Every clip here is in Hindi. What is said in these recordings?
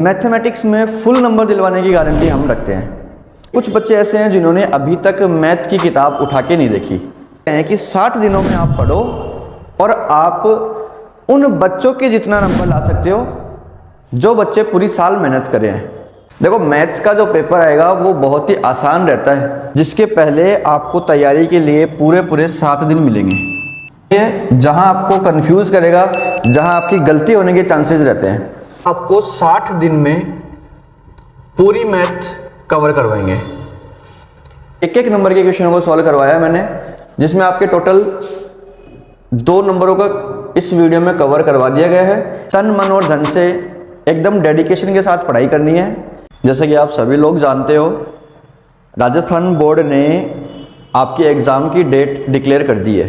मैथमेटिक्स में फुल नंबर दिलवाने की गारंटी हम रखते हैं। कुछ बच्चे ऐसे हैं जिन्होंने अभी तक मैथ की किताब उठा के नहीं देखी है कि 60 दिनों में आप पढ़ो और आप उन बच्चों के जितना नंबर ला सकते हो जो बच्चे पूरी साल मेहनत करे हैं। देखो, मैथ्स का जो पेपर आएगा वो बहुत ही आसान रहता है, जिसके पहले आपको तैयारी के लिए पूरे 7 दिन मिलेंगे। ये जहां आपको कंफ्यूज करेगा, जहां आपकी गलती होने के चांसेस रहते हैं, आपको 60 दिन में पूरी मैथ कवर करवाएंगे। एक नंबर के क्वेश्चनों को सॉल्व करवाया मैंने, जिसमें आपके टोटल 2 नंबरों का इस वीडियो में कवर करवा दिया गया है। तन मन और धन से एकदम डेडिकेशन के साथ पढ़ाई करनी है। जैसे कि आप सभी लोग जानते हो, राजस्थान बोर्ड ने आपकी एग्ज़ाम की डेट डिक्लेयर कर दी है।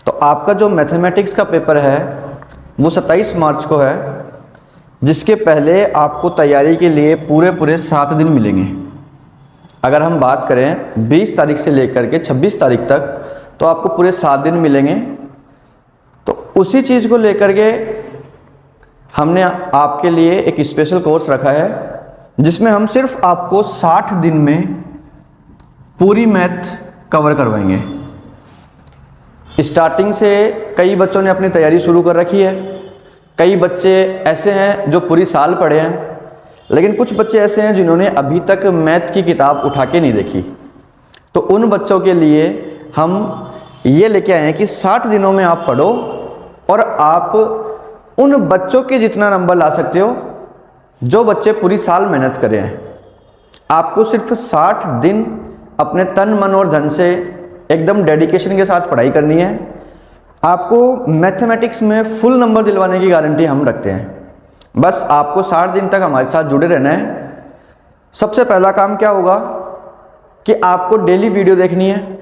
तो आपका जो मैथमेटिक्स का पेपर है वो 27 मार्च को है, जिसके पहले आपको तैयारी के लिए पूरे 7 दिन मिलेंगे। अगर हम बात करें 20 तारीख से लेकर के 26 तारीख तक, तो आपको पूरे 7 दिन मिलेंगे। तो उसी चीज़ को लेकर के हमने आपके लिए एक स्पेशल कोर्स रखा है, जिसमें हम सिर्फ आपको 60 दिन में पूरी मैथ कवर करवाएंगे। स्टार्टिंग से कई बच्चों ने अपनी तैयारी शुरू कर रखी है। कई बच्चे ऐसे हैं जो पूरी साल पढ़े हैं, लेकिन कुछ बच्चे ऐसे हैं जिन्होंने अभी तक मैथ की किताब उठा के नहीं देखी। तो उन बच्चों के लिए हम ये लेके आए हैं कि 60 दिनों में आप पढ़ो और आप उन बच्चों के जितना नंबर ला सकते हो जो बच्चे पूरी साल मेहनत करे हैं। आपको सिर्फ 60 दिन अपने तन मन और धन से एकदम डेडिकेशन के साथ पढ़ाई करनी है। आपको मैथमेटिक्स में फुल नंबर दिलवाने की गारंटी हम रखते हैं। बस आपको 60 दिन तक हमारे साथ जुड़े रहना है। सबसे पहला काम क्या होगा कि आपको डेली वीडियो देखनी है,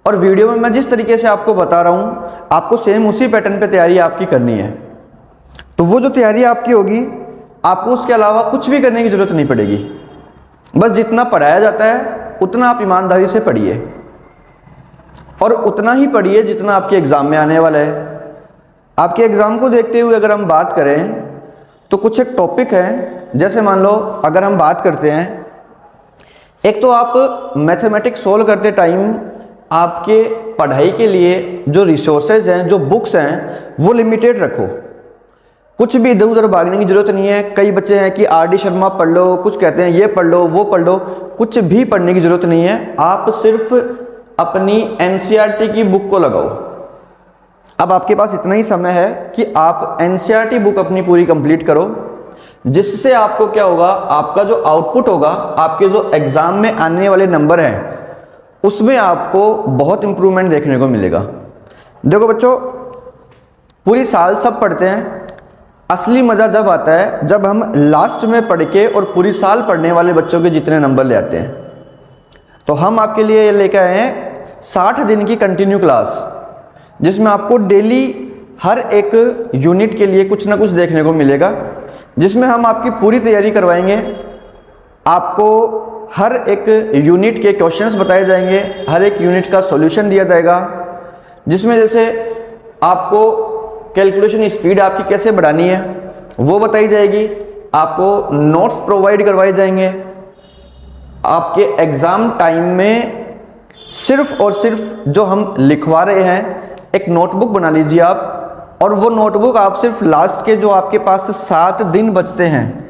और वीडियो में मैं जिस तरीके से आपको बता रहा हूँ, आपको सेम उसी पैटर्न पे तैयारी आपकी करनी है। तो वो जो तैयारी आपकी होगी, आपको उसके अलावा कुछ भी करने की ज़रूरत नहीं पड़ेगी। बस जितना पढ़ाया जाता है उतना आप ईमानदारी से पढ़िए, और उतना ही पढ़िए जितना आपके एग्ज़ाम में आने वाला है। आपके एग्ज़ाम को देखते हुए अगर हम बात करें तो कुछ एक टॉपिक है, जैसे मान लो अगर हम बात करते हैं, एक तो आप मैथमेटिक्स सोल्व करते टाइम आपके पढ़ाई के लिए जो रिसोर्सेज हैं, जो बुक्स हैं, वो लिमिटेड रखो। कुछ भी इधर उधर भागने की ज़रूरत नहीं है। कई बच्चे हैं कि आर डी शर्मा पढ़ लो, कुछ कहते हैं ये पढ़ लो, वो पढ़ लो। कुछ भी पढ़ने की ज़रूरत नहीं है। आप सिर्फ अपनी एनसीईआरटी की बुक को लगाओ। अब आपके पास इतना ही समय है कि आप एनसीईआरटी बुक अपनी पूरी कंप्लीट करो, जिससे आपको क्या होगा, आपका जो आउटपुट होगा, आपके जो एग्ज़ाम में आने वाले नंबर हैं, उसमें आपको बहुत इंप्रूवमेंट देखने को मिलेगा। देखो बच्चों, पूरी साल सब पढ़ते हैं। असली मज़ा जब आता है जब हम लास्ट में पढ़ के और पूरी साल पढ़ने वाले बच्चों के जितने नंबर ले आते हैं। तो हम आपके लिए ये लेकर आए हैं 60 दिन की कंटिन्यू क्लास, जिसमें आपको डेली हर एक यूनिट के लिए कुछ ना कुछ देखने को मिलेगा, जिसमें हम आपकी पूरी तैयारी करवाएंगे। आपको हर एक यूनिट के क्वेश्चंस बताए जाएंगे, हर एक यूनिट का सॉल्यूशन दिया जाएगा, जिसमें जैसे आपको कैलकुलेशन स्पीड आपकी कैसे बढ़ानी है वो बताई जाएगी। आपको नोट्स प्रोवाइड करवाए जाएंगे। आपके एग्ज़ाम टाइम में सिर्फ और सिर्फ जो हम लिखवा रहे हैं, एक नोटबुक बना लीजिए आप, और वो नोटबुक आप सिर्फ लास्ट के जो आपके पास 7 दिन बचते हैं,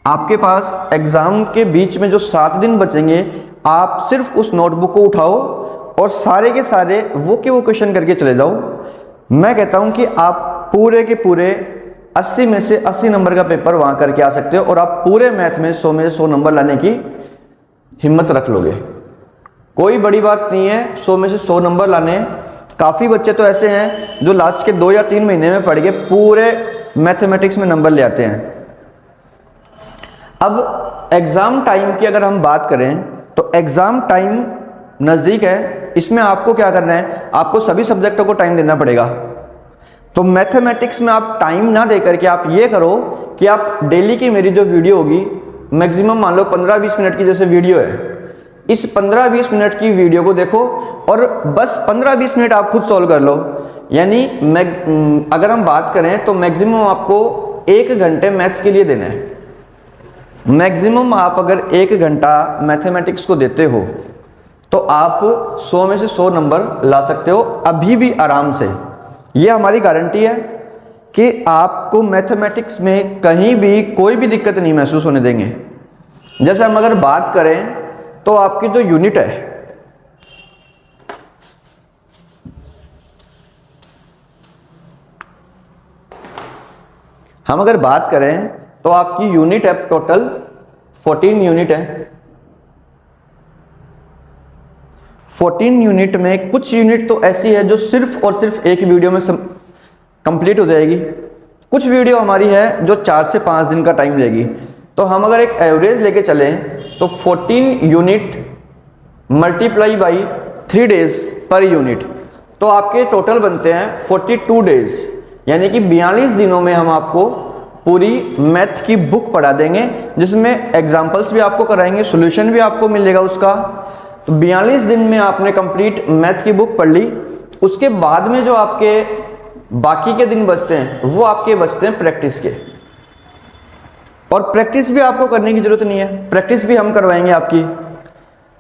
आपके पास एग्ज़ाम के बीच में जो 7 दिन बचेंगे, आप सिर्फ उस नोटबुक को उठाओ और सारे के सारे वो क्वेश्चन करके चले जाओ। मैं कहता हूं कि आप पूरे के पूरे 80 में से 80 नंबर का पेपर वहां करके आ सकते हो, और आप पूरे मैथ में 100 में से 100 नंबर लाने की हिम्मत रख लोगे। कोई बड़ी बात नहीं है 100 में से 100 नंबर लाने। काफ़ी बच्चे तो ऐसे हैं जो लास्ट के 2 या 3 महीने में पढ़ के पूरे मैथमेटिक्स में नंबर ले आते हैं। अब एग्ज़ाम टाइम की अगर हम बात करें तो एग्ज़ाम टाइम नज़दीक है। इसमें आपको क्या करना है, आपको सभी सब्जेक्टों को टाइम देना पड़ेगा। तो मैथमेटिक्स में आप टाइम ना दे करके आप ये करो कि आप डेली की मेरी जो वीडियो होगी, मैक्सिमम मान लो 15-20 मिनट की जैसे वीडियो है, इस 15-20 मिनट की वीडियो को देखो और बस 15-20 मिनट आप खुद सॉल्व कर लो। यानी अगर हम बात करें तो मैक्सिमम आपको 1 घंटे मैथ्स के लिए देना है। मैक्सिमम आप अगर 1 घंटा मैथमेटिक्स को देते हो तो आप 100 में से 100 नंबर ला सकते हो अभी भी आराम से। ये हमारी गारंटी है कि आपको मैथमेटिक्स में कहीं भी कोई भी दिक्कत नहीं महसूस होने देंगे। जैसे हम अगर बात करें तो आपकी जो यूनिट है, हम अगर बात करें तो आपकी यूनिट है टोटल 14 यूनिट है। 14 यूनिट में कुछ यूनिट तो ऐसी है जो सिर्फ और सिर्फ एक वीडियो में कंप्लीट हो जाएगी, कुछ वीडियो हमारी है जो 4 से 5 दिन का टाइम लेगी। तो हम अगर एक एवरेज लेके चलें तो 14 unit multiply by 3 days per unit, तो आपके टोटल बनते हैं 42 डेज, यानी कि 42 दिनों में हम आपको पूरी मैथ की बुक पढ़ा देंगे, जिसमें एग्जाम्पल्स भी आपको कराएंगे, सॉल्यूशन भी आपको मिलेगा उसका। तो 42 दिन में आपने कंप्लीट मैथ की बुक पढ़ ली। उसके बाद में जो आपके बाकी के दिन बचते हैं वो आपके बचते हैं प्रैक्टिस के, और प्रैक्टिस भी आपको करने की जरूरत नहीं है, प्रैक्टिस भी हम करवाएंगे आपकी।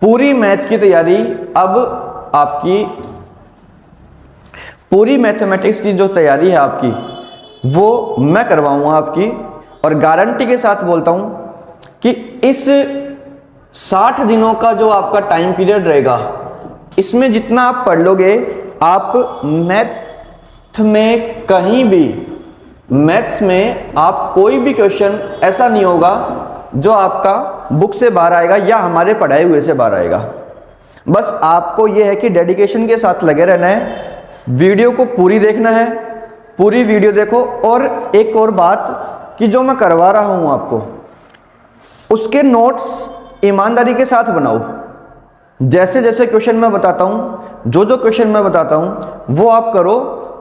पूरी मैथ की तैयारी अब आपकी, पूरी मैथमेटिक्स की जो तैयारी है आपकी वो मैं करवाऊंगा आपकी, और गारंटी के साथ बोलता हूं कि इस 60 दिनों का जो आपका टाइम पीरियड रहेगा, इसमें जितना आप पढ़ लोगे, आप मैथ में कहीं भी, मैथ्स में आप कोई भी क्वेश्चन ऐसा नहीं होगा जो आपका बुक से बाहर आएगा या हमारे पढ़ाए हुए से बाहर आएगा। बस आपको यह है कि डेडिकेशन के साथ लगे रहना है, वीडियो को पूरी देखना है, पूरी वीडियो देखो। और एक और बात कि जो मैं करवा रहा हूं आपको, उसके नोट्स ईमानदारी के साथ बनाओ। जैसे जैसे क्वेश्चन मैं बताता हूं, जो जो क्वेश्चन मैं बताता हूं वो आप करो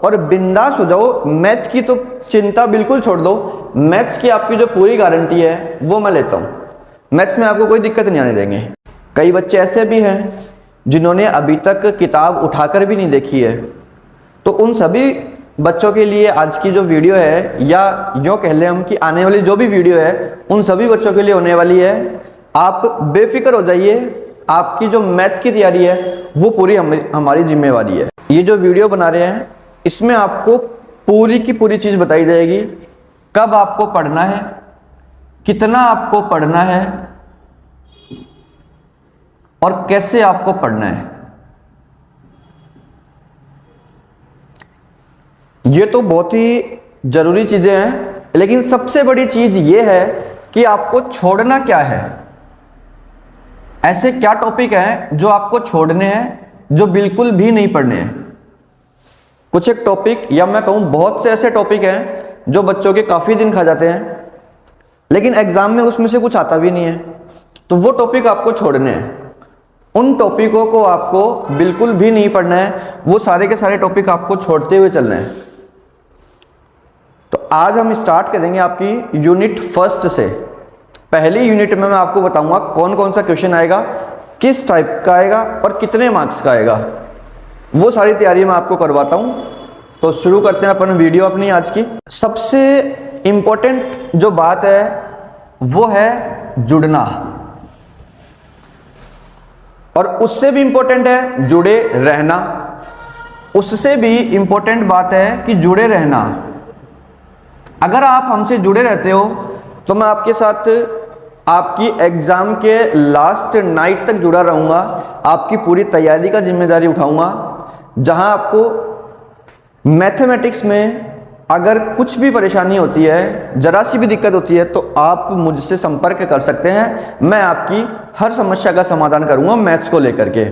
और बिंदास हो जाओ। मैथ की तो चिंता बिल्कुल छोड़ दो, मैथ्स की आपकी जो पूरी गारंटी है वो मैं लेता हूं। मैथ्स में आपको कोई दिक्कत नहीं आने देंगे। कई बच्चे ऐसे भी हैं जिन्होंने अभी तक किताब उठाकर भी नहीं देखी है, तो उन सभी बच्चों के लिए आज की जो वीडियो है, या यूँ कह लें हम कि आने वाली जो भी वीडियो है, उन सभी बच्चों के लिए होने वाली है। आप बेफिक्र हो जाइए, आपकी जो मैथ की तैयारी है वो पूरी हमारी जिम्मेवारी है। ये जो वीडियो बना रहे हैं इसमें आपको पूरी की पूरी चीज़ बताई जाएगी, कब आपको पढ़ना है, कितना आपको पढ़ना है और कैसे आपको पढ़ना है। ये तो बहुत ही जरूरी चीजें हैं, लेकिन सबसे बड़ी चीज ये है कि आपको छोड़ना क्या है। ऐसे क्या टॉपिक हैं जो आपको छोड़ने हैं, जो बिल्कुल भी नहीं पढ़ने हैं। कुछ एक टॉपिक, या मैं कहूं बहुत से ऐसे टॉपिक हैं जो बच्चों के काफी दिन खा जाते हैं, लेकिन एग्जाम में उसमें से कुछ आता भी नहीं है, तो वो टॉपिक आपको छोड़ने हैं। उन टॉपिकों को आपको बिल्कुल भी नहीं पढ़ना है, वो सारे के सारे टॉपिक आपको छोड़ते हुए चलना है। तो आज हम स्टार्ट करेंगे आपकी यूनिट फर्स्ट से। पहली यूनिट में मैं आपको बताऊंगा कौन कौन सा क्वेश्चन आएगा, किस टाइप का आएगा और कितने मार्क्स का आएगा, वो सारी तैयारी मैं आपको करवाता हूं। तो शुरू करते हैं अपन वीडियो अपनी आज की। सबसे इंपॉर्टेंट जो बात है वो है जुड़ना, और उससे भी इंपॉर्टेंट है जुड़े रहना। उससे भी इंपॉर्टेंट बात है कि जुड़े रहना। अगर आप हमसे जुड़े रहते हो तो मैं आपके साथ आपकी एग्जाम के लास्ट नाइट तक जुड़ा रहूंगा, आपकी पूरी तैयारी का जिम्मेदारी उठाऊंगा। जहां आपको मैथमेटिक्स में अगर कुछ भी परेशानी होती है, जरा सी भी दिक्कत होती है, तो आप मुझसे संपर्क कर सकते हैं। मैं आपकी हर समस्या का समाधान करूंगा मैथ्स को लेकर के।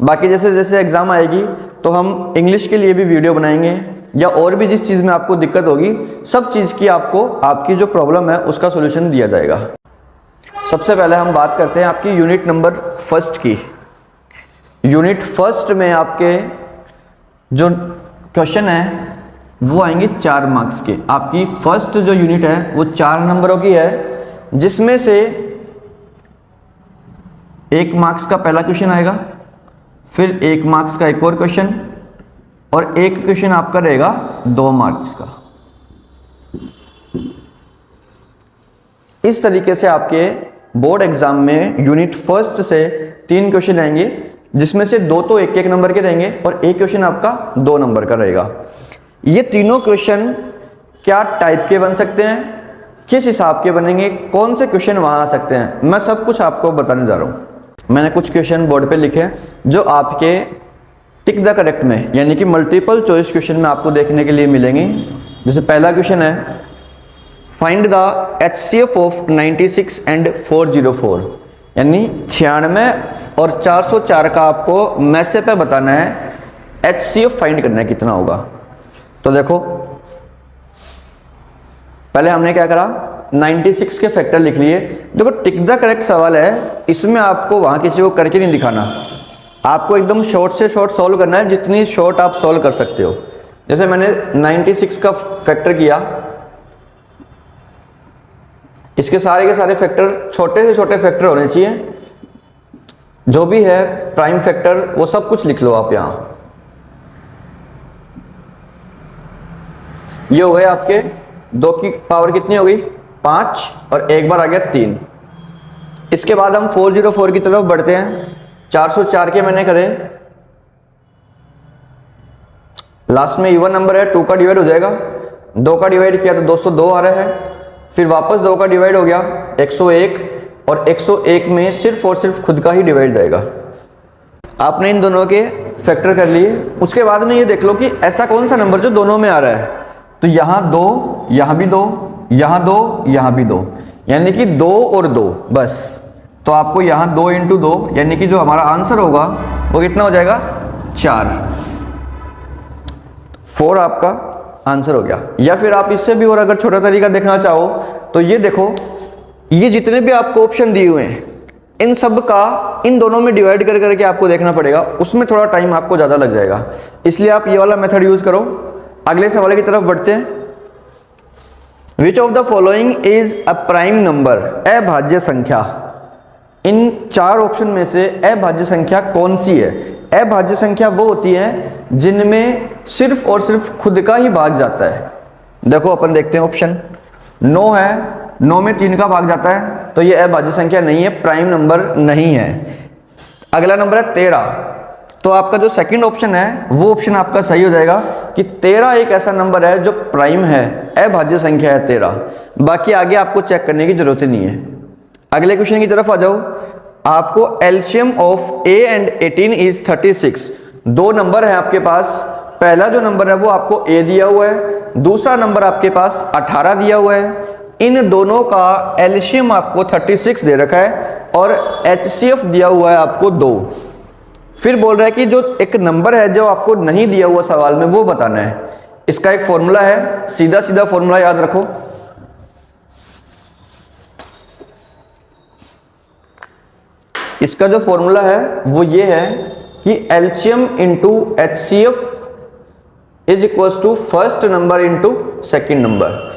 बाकी जैसे जैसे एग्जाम आएगी तो हम इंग्लिश के लिए भी वीडियो बनाएंगे, या और भी जिस चीज़ में आपको दिक्कत होगी, सब चीज़ की आपको आपकी जो प्रॉब्लम है उसका सॉल्यूशन दिया जाएगा। सबसे पहले हम बात करते हैं आपकी यूनिट नंबर फर्स्ट की। यूनिट फर्स्ट में आपके जो क्वेश्चन है वो आएंगे 4 मार्क्स के। आपकी फर्स्ट जो यूनिट है वो 4 नंबरों की है, जिसमें से 1 मार्क्स का पहला क्वेश्चन आएगा, फिर 1 मार्क्स का एक और क्वेश्चन, और एक क्वेश्चन आपका रहेगा 2 मार्क्स का। इस तरीके से आपके बोर्ड एग्जाम में यूनिट फर्स्ट से 3 क्वेश्चन आएंगे, जिसमें से 2 तो 1-1 नंबर के रहेंगे और 1 क्वेश्चन आपका 2 नंबर का रहेगा। ये तीनों क्वेश्चन क्या टाइप के बन सकते हैं, किस हिसाब के बनेंगे, कौन से क्वेश्चन वहां आ सकते हैं, मैं सब कुछ आपको बताने जा रहा हूं। मैंने कुछ क्वेश्चन बोर्ड पे लिखे जो आपके टिक द करेक्ट में यानी कि मल्टीपल चॉइस क्वेश्चन में आपको देखने के लिए मिलेंगे। जैसे पहला क्वेश्चन है, find the HCF of 96 and 404, यानी 96 और 404 का आपको मैसे पे बताना है, HCF फाइंड करना है कितना होगा। तो देखो पहले हमने क्या करा, 96 के फैक्टर लिख लिए। देखो टिक द करेक्ट सवाल है, इसमें आपको वहां किसी को करके नहीं दिखाना, आपको एकदम शॉर्ट से शॉर्ट सॉल्व करना है, जितनी शॉर्ट आप सॉल्व कर सकते हो। जैसे मैंने 96 का फैक्टर किया, इसके सारे के सारे फैक्टर छोटे से छोटे फैक्टर होने चाहिए, जो भी है प्राइम फैक्टर वो सब कुछ लिख लो आप यहां। ये हो गए आपके 2 की पावर कितनी हो गई 5 और एक बार आ गया 3। इसके बाद हम 404 की तरफ बढ़ते हैं। 404 के मैंने करे, लास्ट में इवन नंबर है, 2 का डिवाइड हो जाएगा, 2 का डिवाइड किया तो 202 आ रहा है, फिर वापस 2 का डिवाइड हो गया 101 और 101 में सिर्फ और सिर्फ खुद का ही डिवाइड जाएगा। आपने इन दोनों के फैक्टर कर लिए। उसके बाद में ये देख लो कि ऐसा कौन सा नंबर जो दोनों में आ रहा है, तो यहाँ 2, यहाँ भी 2, यहाँ 2, यहाँ भी 2, यानी कि 2 और 2 बस। तो आपको यहाँ 2 × 2 यानी कि जो हमारा आंसर होगा वो कितना हो जाएगा 4 आपका आंसर हो गया। या फिर आप इससे भी और अगर छोटा तरीका देखना चाहो तो ये देखो, ये जितने भी आपको ऑप्शन दिए हुए हैं इन सब का इन दोनों में डिवाइड कर करके आपको देखना पड़ेगा, उसमें थोड़ा टाइम आपको ज़्यादा लग जाएगा, इसलिए आप ये वाला मेथड यूज करो। अगले सवाल की तरफ बढ़ते हैं। Which of the following is a prime number, अभाज्य संख्या। इन 4 ऑप्शन में से अभाज्य संख्या कौन सी है? अभाज्य संख्या वो होती है जिनमें सिर्फ और सिर्फ खुद का ही भाग जाता है। देखो अपन देखते हैं, ऑप्शन 9 है, 9 में 3 का भाग जाता है, तो ये अभाज्य संख्या नहीं है, प्राइम नंबर नहीं है। अगला नंबर है 13, तो आपका जो सेकंड ऑप्शन है वो ऑप्शन आपका सही हो जाएगा कि 13 एक ऐसा नंबर है जो प्राइम है, अभाज्य संख्या है 13। बाकी आगे आपको चेक करने की जरूरत ही नहीं है। अगले क्वेश्चन की तरफ आ जाओ। आपको LCM of a and 18 is 36। 2 number है आपके पास, पहला जो नंबर है वो आपको a दिया हुआ है, दूसरा नंबर आपके पास 18 दिया हुआ है। इन दोनों का एलसीएम आपको 36 दे रखा है और एचसीएफ दिया हुआ है आपको 2। फिर बोल रहा है कि जो एक नंबर है जो आपको नहीं दिया हुआ सवाल में वो बताना है। इसका एक फॉर्मूला है, सीधा सीधा फॉर्मूला याद रखो। इसका जो फॉर्मूला है वो ये है कि LCM into HCF is equals to first number into second number.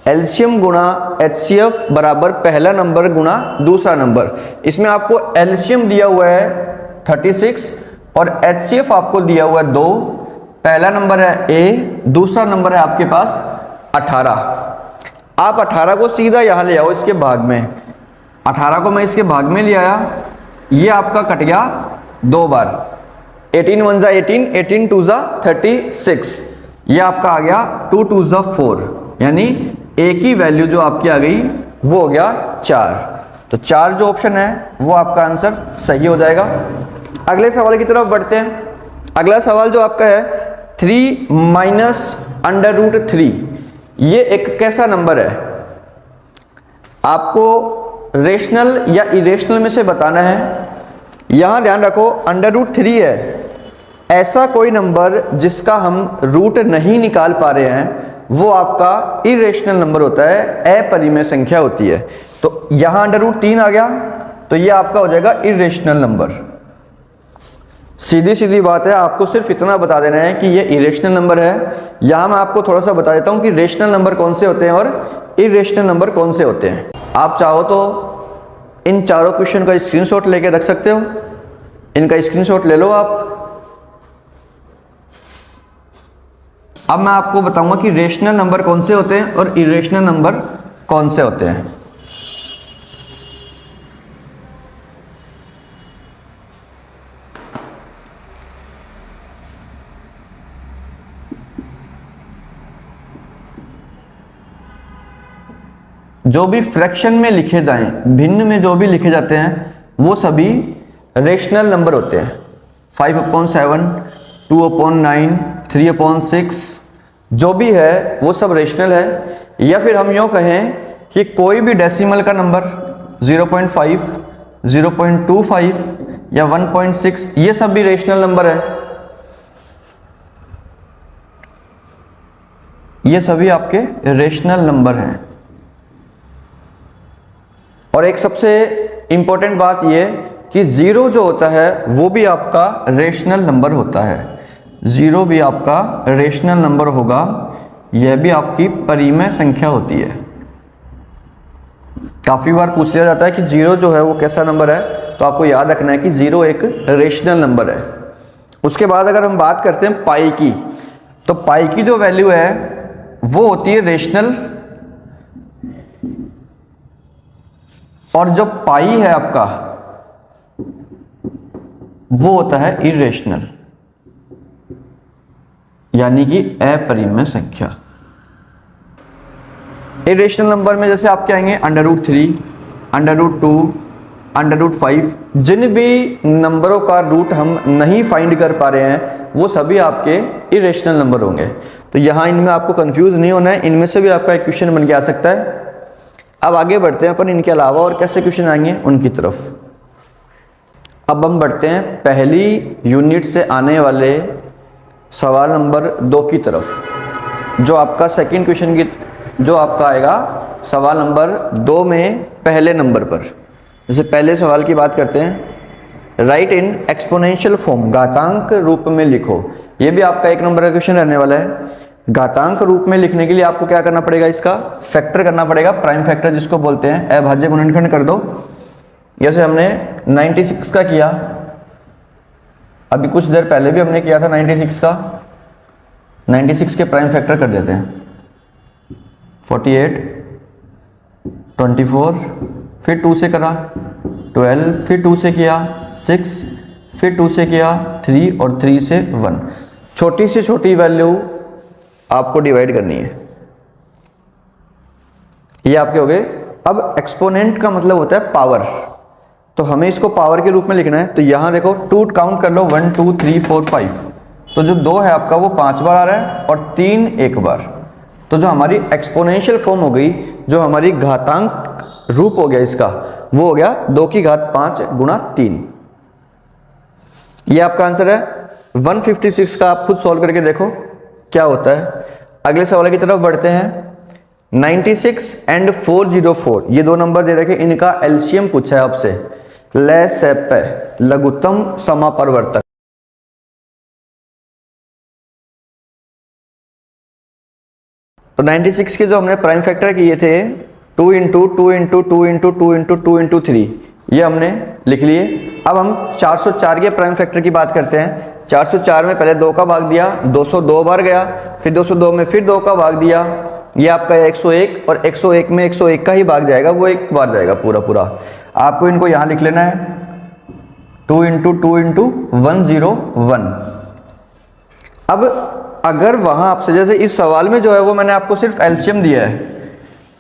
LCM गुणा एचसीएफ बराबर पहला नंबर गुणा दूसरा नंबर। इसमें आपको एलसीएम दिया हुआ है 36 और एचसीएफ आपको दिया हुआ है 2। पहला नंबर है a, दूसरा नंबर है आपके पास 18। आप 18 को सीधा यहां ले आओ इसके भाग में। 18 को मैं इसके भाग में ले आया, ये आपका कट गया 2 बार। 18 1 जा 18, 18 2 जा 36, ये आपका आ गया 2 2 जा 4, यानी a की वैल्यू जो आपकी आ गई वो हो गया 4। तो 4 जो ऑप्शन है वो आपका आंसर सही हो जाएगा। अगले सवाल की तरफ बढ़ते हैं। अगला सवाल जो आपका है 3 माइनस √3, ये एक कैसा नंबर है? आपको रेशनल या इरेशनल में से बताना है। यहां ध्यान रखो √3 है, ऐसा कोई नंबर जिसका हम रूट नहीं निकाल पा रहे हैं वो आपका इरेशनल नंबर होता है, अपरिमेय संख्या होती है। तो यहां √3 आ गया तो ये आपका हो जाएगा इरेशनल नंबर। सीधी सीधी बात है, आपको सिर्फ इतना बता देना है कि ये इरेशनल नंबर है। यहां मैं आपको थोड़ा सा बता देता हूं कि रेशनल नंबर कौन से होते हैं और इरेशनल नंबर कौन से होते हैं। आप चाहो तो इन चारों क्वेश्चन का स्क्रीनशॉट लेके रख सकते हो, इनका स्क्रीनशॉट ले लो आप। अब मैं आपको बताऊंगा कि रेशनल नंबर कौन से होते हैं और इरेशनल नंबर कौन से होते हैं। जो भी फ्रैक्शन में लिखे जाएं, भिन्न में जो भी लिखे जाते हैं, वो सभी रेशनल नंबर होते हैं। 5/7, 2/9, 3/6 जो भी है वो सब रेशनल है। या फिर हम यूँ कहें कि कोई भी डेसिमल का नंबर 0.5, 0.25 या 1.6 ये सब भी रेशनल नंबर है। ये सभी आपके रेशनल नंबर हैं। और एक सबसे इंपॉर्टेंट बात ये कि जीरो जो होता है वो भी आपका रेशनल नंबर होता है। जीरो भी आपका रेशनल नंबर होगा, यह भी आपकी परिमेय संख्या होती है। काफी बार पूछ लिया जाता है कि जीरो जो है वो कैसा नंबर है, तो आपको याद रखना है कि जीरो एक रेशनल नंबर है। उसके बाद अगर हम बात करते हैं पाई की, तो पाई की जो वैल्यू है वो होती है रेशनल, और जो पाई है आपका वो होता है इरेशनल, यानी कि अपरिमेय संख्या। इरेशनल नंबर में जैसे आप क्या आएंगे √3, √2, √5, जिन भी नंबरों का रूट हम नहीं फाइंड कर पा रहे हैं वो सभी आपके इरेशनल नंबर होंगे। तो यहाँ इनमें आपको कंफ्यूज नहीं होना है, इनमें से भी आपका एक क्वेश्चन बन के आ सकता है। अब आगे बढ़ते हैं अपन इनके अलावा और कैसे क्वेश्चन आएंगे उनकी तरफ। अब हम बढ़ते हैं पहली यूनिट से आने वाले सवाल नंबर 2 की तरफ, जो आपका सेकंड क्वेश्चन की जो आपका आएगा सवाल नंबर 2 में पहले नंबर पर। जैसे पहले सवाल की बात करते हैं, राइट इन एक्सपोनेंशियल फॉर्म, घातांक रूप में लिखो। ये भी आपका 1 नंबर का क्वेश्चन रहने वाला है। घातांक रूप में लिखने के लिए आपको क्या करना पड़ेगा, इसका फैक्टर करना पड़ेगा, प्राइम फैक्टर जिसको बोलते हैं। अभाज्य गुणनखंड कर दो, जैसे हमने 96 का किया, अभी कुछ देर पहले भी हमने किया था 96 का। 96 के प्राइम फैक्टर कर देते हैं 48, 24, फिर 2 से करा 12, फिर 2 से किया 6, फिर 2 से किया 3 और 3 से 1। छोटी से छोटी वैल्यू आपको डिवाइड करनी है। ये आपके हो गए। अब एक्सपोनेंट का मतलब होता है पावर, तो हमें इसको पावर के रूप में लिखना है। तो यहां देखो 2 काउंट कर लो, 1 2 3 4 5, तो जो 2 है आपका वो 5 बार आ रहा है और 3 1 बार। तो जो हमारी एक्सपोनेंशियल फॉर्म हो गई, जो हमारी घातांक रूप हो गया इसका, वो हो गया 2 की घात 5 गुणा 3। ये आपका आंसर है। 156 का आप खुद सॉल्व करके देखो क्या होता है। अगले सवाल की तरफ बढ़ते हैं। 96 एंड 404 ये 2 नंबर दे रखे, इनका एलसीएम पूछा है आपसे। लघुत्तम समापरिवर्तक। तो 96 के जो हमने प्राइम फैक्टर किए थे 2 into 2 into 2 into 2 into 2 into 3, ये हमने लिख लिए। अब हम 404 के प्राइम फैक्टर की बात करते हैं। 404 में पहले 2 का भाग दिया, 202 बार गया, फिर 202 में फिर 2 का भाग दिया, ये आपका 101, और 101 में 101 का ही भाग जाएगा, वो एक बार जाएगा पूरा पूरा। आपको इनको यहाँ लिख लेना है 2 इंटू 2 इंटू 101। अब अगर वहाँ आपसे जैसे इस सवाल में जो है वो मैंने आपको सिर्फ एलसीएम दिया है,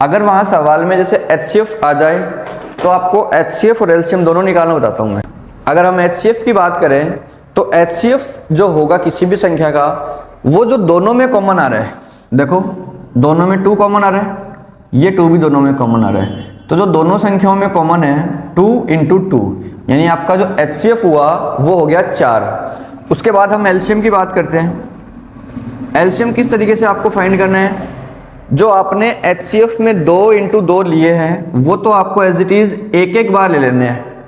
अगर वहाँ सवाल में जैसे एचसीएफ आ जाए तो आपको एचसीएफ और एलसीएम दोनों निकालना बताता हूँ मैं। अगर हम एचसीएफ की बात करें तो एचसीएफ जो होगा किसी भी संख्या का, वो जो दोनों में कॉमन आ रहा है, देखो दोनों में 2 कॉमन आ रहा है, ये 2 भी दोनों में कॉमन आ रहा है। तो जो दोनों संख्याओं में कॉमन है 2 इंटू 2, यानी आपका जो एचसीएफ हुआ वो हो गया 4। उसके बाद हम एलसीएम की बात करते हैं। एलसीएम किस तरीके से आपको फाइंड करना है, जो आपने एचसीएफ में 2 इंटू 2 लिए हैं वो तो आपको एज इट इज एक एक बार ले लेने हैं।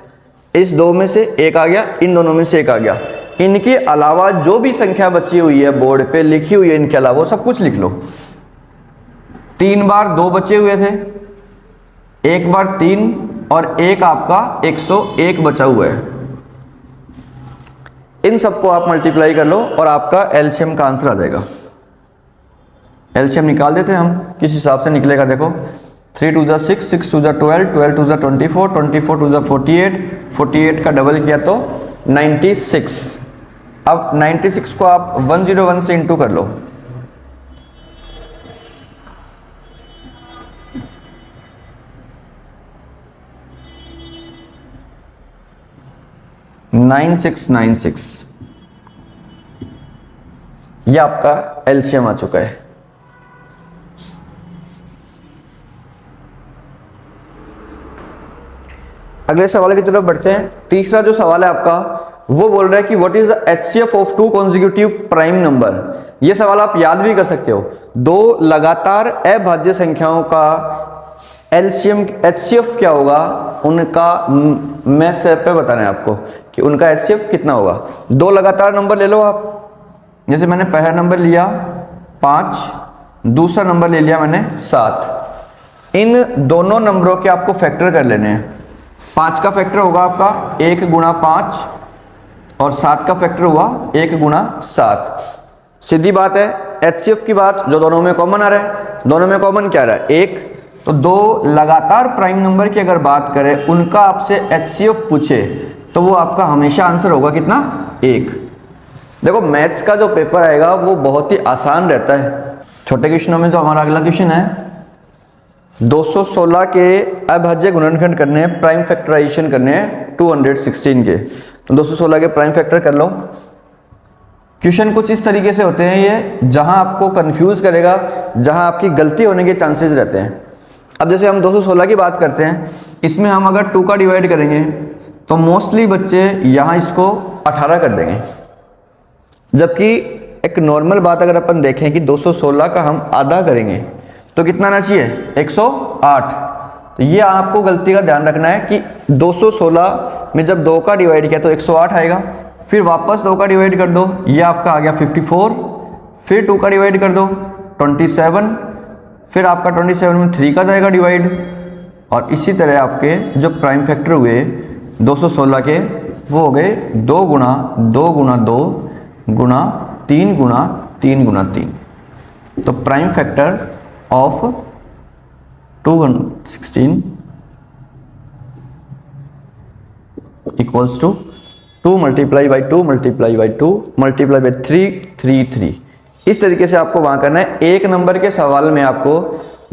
इस 2 में से 1 आ गया, इन दोनों में से 1 आ गया। इनके अलावा जो भी संख्या बची हुई है बोर्ड पे लिखी हुई है, इनके अलावा वो सब कुछ लिख लो। 3 बार 2 बचे हुए थे, 1 बार 3 और 1 आपका 101 बचा हुआ है। इन सबको आप मल्टीप्लाई कर लो और आपका एलसीएम का आंसर आ जाएगा। एलसीएम निकाल देते हैं हम, किस हिसाब से निकलेगा देखो। 3 2 6, 6 2 12, 12 2 24, 24 2 48, 48 का डबल किया तो 96। अब 96 को आप 101 से इंटू कर लो, 9696, ये आपका एलसीएम आ चुका है। अगले सवाल की तरफ बढ़ते हैं। तीसरा जो सवाल है आपका वो बोल रहा है कि what is the HCF of two consecutive prime number. ये सवाल आप याद भी कर सकते हो। दो लगातार अभाज्य संख्याओं का एलसीएम एचसीएफ क्या होगा, उनका मैं स्टेप पे बताना है आपको कि उनका एचसीएफ कितना होगा। दो लगातार नंबर ले लो आप, जैसे मैंने पहला नंबर लिया 5, दूसरा नंबर ले लिया मैंने 7। इन दोनों नंबरों के आपको फैक्टर कर लेने हैं। 5 का फैक्टर होगा आपका 1 गुणा 5 और 7 का फैक्टर हुआ 1 गुणा 7। सीधी बात है, एचसीएफ की बात जो दोनों में कॉमन आ रहा है, दोनों में कॉमन क्या रहा है 1। तो दो लगातार प्राइम नंबर की अगर बात करें, उनका आपसे एचसीएफ पूछे तो वो आपका हमेशा आंसर होगा कितना 1। देखो मैथ्स का जो पेपर आएगा वो बहुत ही आसान रहता है। छोटे क्वेश्चनों में जो हमारा अगला क्वेश्चन है 216 के अभाज्य गुणनखंड करने हैं, प्राइम फैक्टराइजेशन करने हैं 216 के। तो 216 के प्राइम फैक्टर कर लो। क्वेश्चन कुछ इस तरीके से होते हैं ये, जहां आपको कंफ्यूज करेगा, जहां आपकी गलती होने के चांसेस रहते हैं। अब जैसे हम 216 की बात करते हैं, इसमें हम अगर 2 का डिवाइड करेंगे तो मोस्टली बच्चे यहाँ इसको 18 कर देंगे। जबकि एक नॉर्मल बात अगर अपन देखें कि 216 का हम आधा करेंगे तो कितना आना चाहिए 108। तो ये आपको गलती का ध्यान रखना है कि 216 में जब 2 का डिवाइड किया तो 108 आएगा, फिर वापस 2 का डिवाइड कर दो, ये आपका आ गया 54, फिर 2 का डिवाइड कर दो 27, फिर आपका 27 में 3 का जाएगा डिवाइड, और इसी तरह आपके जो प्राइम फैक्टर हुए 216 के वो हो गए 2 गुणा 2 गुणा 2 गुणा 3 गुणा 3 गुणा 3। तो prime factor of 216 equals to 2 multiply by 2 multiply by 2 multiply by 3 3 3। इस तरीके से आपको वहां करना है। एक नंबर के सवाल में आपको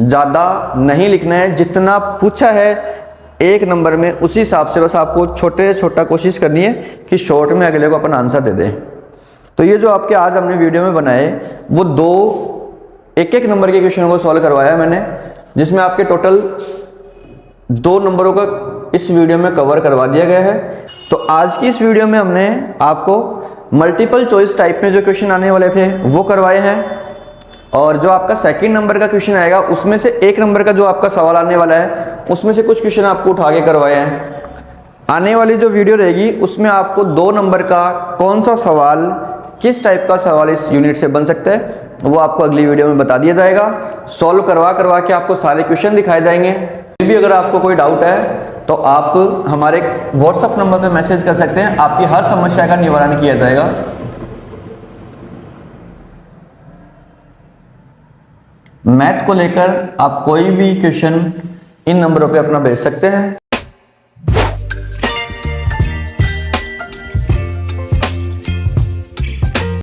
ज़्यादा नहीं लिखना है, जितना पूछा है एक नंबर में उसी हिसाब से बस आपको छोटे से छोटा कोशिश करनी है कि शॉर्ट में अगले को अपन आंसर दे दें। तो ये जो आपके आज हमने वीडियो में बनाए वो दो एक नंबर के क्वेश्चनों को सॉल्व करवाया मैंने, जिसमें आपके टोटल 2 नंबरों का इस वीडियो में कवर करवा दिया गया है। तो आज की इस वीडियो में हमने आपको मल्टीपल चॉइस टाइप में जो क्वेश्चन आने वाले थे वो करवाए हैं, और जो आपका सेकंड नंबर का क्वेश्चन आएगा उसमें से 1 नंबर का जो आपका सवाल आने वाला है उसमें से कुछ क्वेश्चन आपको उठा के करवाए हैं। आने वाली जो वीडियो रहेगी उसमें आपको 2 नंबर का कौन सा सवाल, किस टाइप का सवाल इस यूनिट से बन सकता है वो आपको अगली वीडियो में बता दिया जाएगा। सॉल्व करवा के आपको सारे क्वेश्चन दिखाए जाएंगे। फिर भी अगर आपको कोई डाउट है तो आप हमारे व्हाट्सएप नंबर पे मैसेज कर सकते हैं, आपकी हर समस्या का निवारण किया जाएगा। मैथ को लेकर आप कोई भी क्वेश्चन इन नंबरों पे अपना भेज सकते हैं।